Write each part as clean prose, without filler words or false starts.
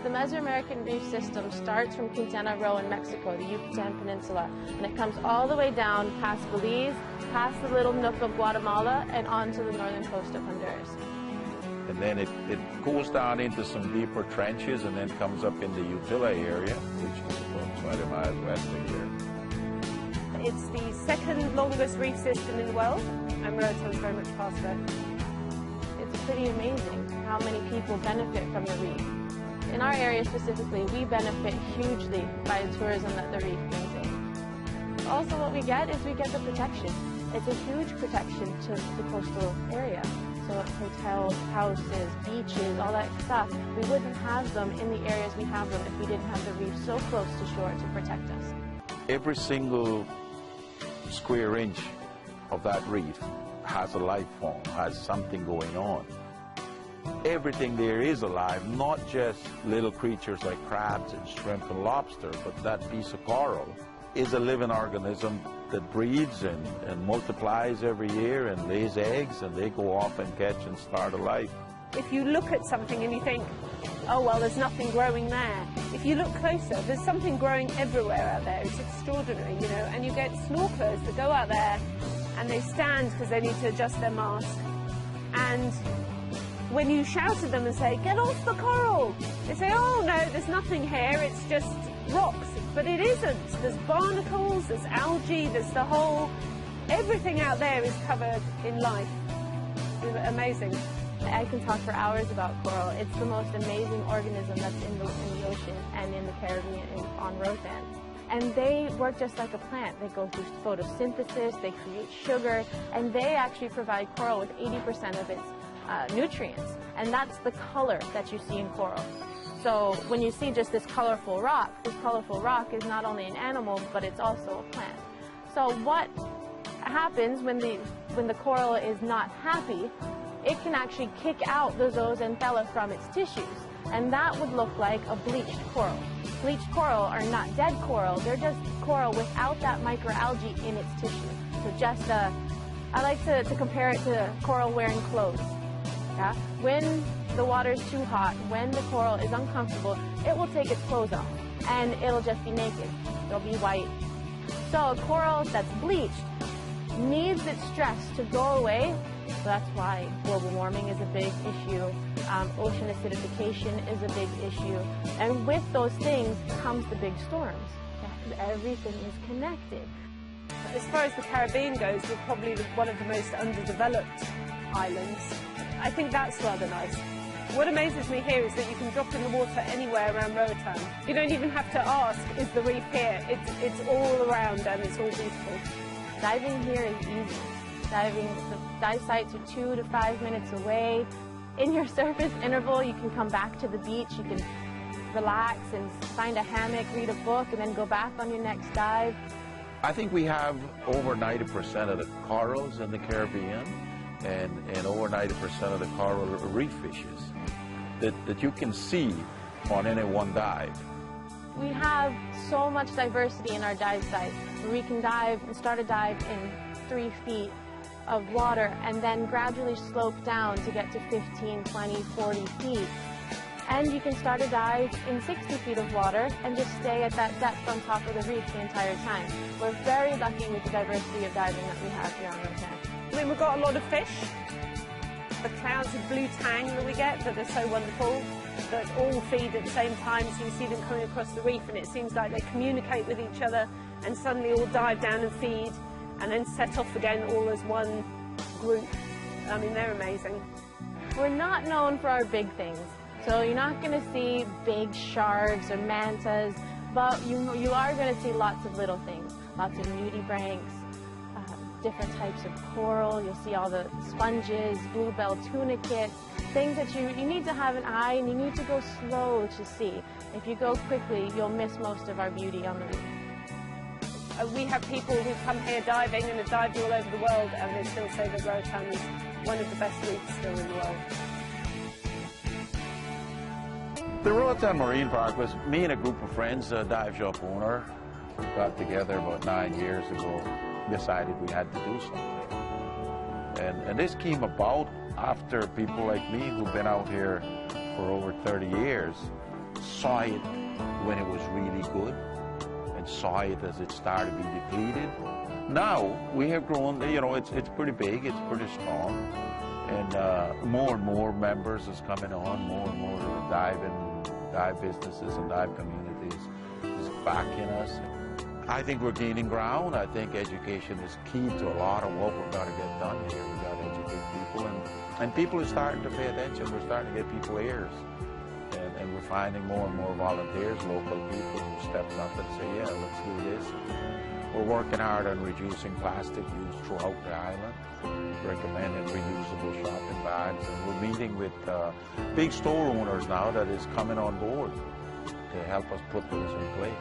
The Mesoamerican reef system starts from Quintana Roo in Mexico, the Yucatan Peninsula, and it comes all the way down past Belize, past the little nook of Guatemala, and onto the northern coast of Honduras. And then it goes down into some deeper trenches and then comes up in the Utila area, which is about 20 miles west of here. It's the second longest reef system in the world, and Roatan is very much part of it. It's pretty amazing how many people benefit from the reef. In our area specifically, we benefit hugely by the tourism that the reef brings in. Also what we get is we get the protection. It's a huge protection to the coastal area. So hotels, houses, beaches, all that stuff, we wouldn't have them in the areas we have them if we didn't have the reef so close to shore to protect us. Every single square inch of that reef has a life form, has something going on. Everything there is alive, not just little creatures like crabs and shrimp and lobster, but that piece of coral is a living organism that breeds and multiplies every year and lays eggs, and they go off and catch and start a life. If you look at something and you think, oh, well, there's nothing growing there. If you look closer, there's something growing everywhere out there. It's extraordinary, you know, and you get snorkelers that go out there and they stand because they need to adjust their mask. And when you shout at them and say, get off the coral, they say, oh, no, there's nothing here, it's just rocks. But it isn't. There's barnacles, there's algae, there's the whole... Everything out there is covered in life. It's amazing. I can talk for hours about coral. It's the most amazing organism that's in the ocean and in the Caribbean and on Roatan. And they work just like a plant. They go through photosynthesis, they create sugar, and they actually provide coral with 80% of its nutrients. And that's the color that you see in coral. So when you see just this colorful rock is not only an animal, but it's also a plant. So what happens when the coral is not happy, it can actually kick out the zooxanthella from its tissues. And that would look like a bleached coral. Bleached coral are not dead coral, they're just coral without that microalgae in its tissue. So just, I like to compare it to coral wearing clothes. Yeah? When the water is too hot, when the coral is uncomfortable, it will take its clothes off and it'll just be naked. It'll be white. So a coral that's bleached needs its stress to go away. So that's why global warming is a big issue. Ocean acidification is a big issue. And with those things comes the big storms. Everything is connected. As far as the Caribbean goes, we're probably one of the most underdeveloped islands. I think that's rather nice. What amazes me here is that you can drop in the water anywhere around Roatan. You don't even have to ask, is the reef here? It's all around and it's all beautiful. Diving here is easy. The dive sites are 2 to 5 minutes away. In your surface interval, you can come back to the beach, you can relax and find a hammock, read a book, and then go back on your next dive. I think we have over 90% of the corals in the Caribbean and over 90% of the coral reef fishes that you can see on any one dive. We have so much diversity in our dive sites. We can dive and start a dive in 3 feet of water and then gradually slope down to get to 15, 20, 40 feet. And you can start a dive in 60 feet of water and just stay at that depth on top of the reef the entire time. We're very lucky with the diversity of diving that we have here on Roatan. I mean, we've got a lot of fish. The clouds of blue tang that we get that are so wonderful, that all feed at the same time, so you see them coming across the reef and it seems like they communicate with each other and suddenly all dive down and feed and then set off again all as one group. I mean, they're amazing. We're not known for our big things, so you're not going to see big sharks or mantas, but you are going to see lots of little things, lots of nudibranchs, different types of coral. You'll see all the sponges, bluebell tunicates, things that you need to have an eye and you need to go slow to see. If you go quickly, you'll miss most of our beauty on the reef. We have people who come here diving and have dived all over the world and they still say that Roatan is one of the best reefs still in the world. The Roatan Marine Park was me and a group of friends, a dive shop owner, got together about 9 years ago, decided we had to do something. And this came about after people like me who've been out here for over 30 years saw it when it was really good and saw it as it started to be depleted. Now we have grown, you know, it's pretty big, it's pretty strong, and more members is coming on, more and more dive businesses and dive communities is backing us. I think we're gaining ground. I think education is key to a lot of what we're going to get done here. We've got to educate people, and people are starting to pay attention. We're starting to get people ears. And we're finding more and more volunteers, local people who step up and say, yeah, let's do this. We're working hard on reducing plastic use throughout the island, recommending reusable shopping bags, and we're meeting with big store owners now that is coming on board to help us put those in place.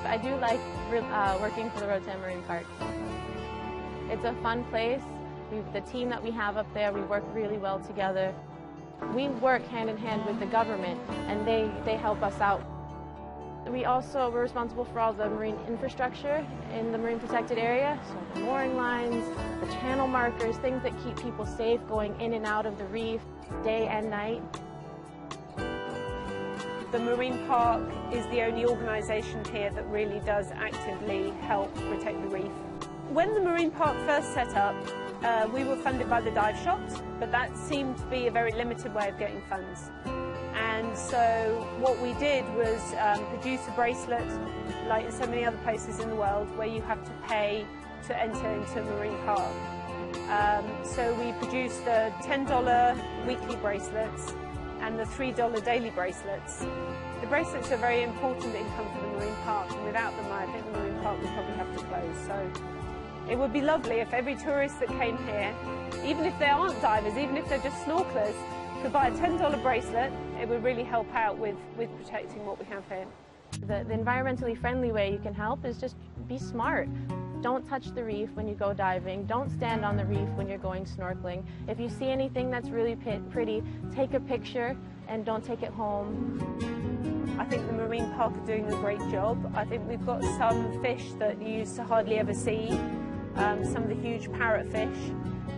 I do like working for the Roatan Marine Park. It's a fun place. The team that we have up there, we work really well together. We work hand in hand with the government, and they help us out. We're responsible for all the marine infrastructure in the marine protected area, so the mooring lines, the channel markers, things that keep people safe going in and out of the reef day and night. The Marine Park is the only organisation here that really does actively help protect the reef. When the Marine Park first set up, we were funded by the dive shops, but that seemed to be a very limited way of getting funds. And so what we did was produce a bracelet, like in so many other places in the world, where you have to pay to enter into a marine park. So we produced the $10 weekly bracelets and the $3 daily bracelets. The bracelets are very important income for the marine park, and without them I think the marine park would probably have to close. So it would be lovely if every tourist that came here, even if they aren't divers, even if they're just snorkelers, could buy a $10 bracelet. It would really help out with protecting what we have here. The environmentally friendly way you can help is just be smart. Don't touch the reef when you go diving. Don't stand on the reef when you're going snorkeling. If you see anything that's really pretty, take a picture and don't take it home. I think the Marine Park are doing a great job. I think we've got some fish that you used to hardly ever see, some of the huge parrotfish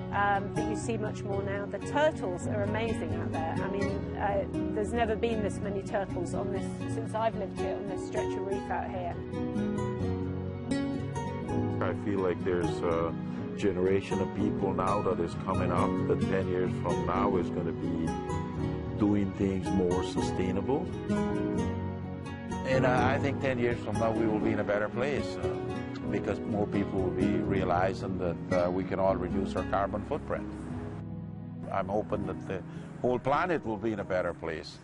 that you see much more now. The turtles are amazing out there. I mean, there's never been this many turtles on this, since I've lived here, on this stretch of reef out here. I feel like there's a generation of people now that is coming up that 10 years from now is going to be doing things more sustainable. And I think 10 years from now we will be in a better place because more people will be realizing that we can all reduce our carbon footprint. I'm hoping that the whole planet will be in a better place.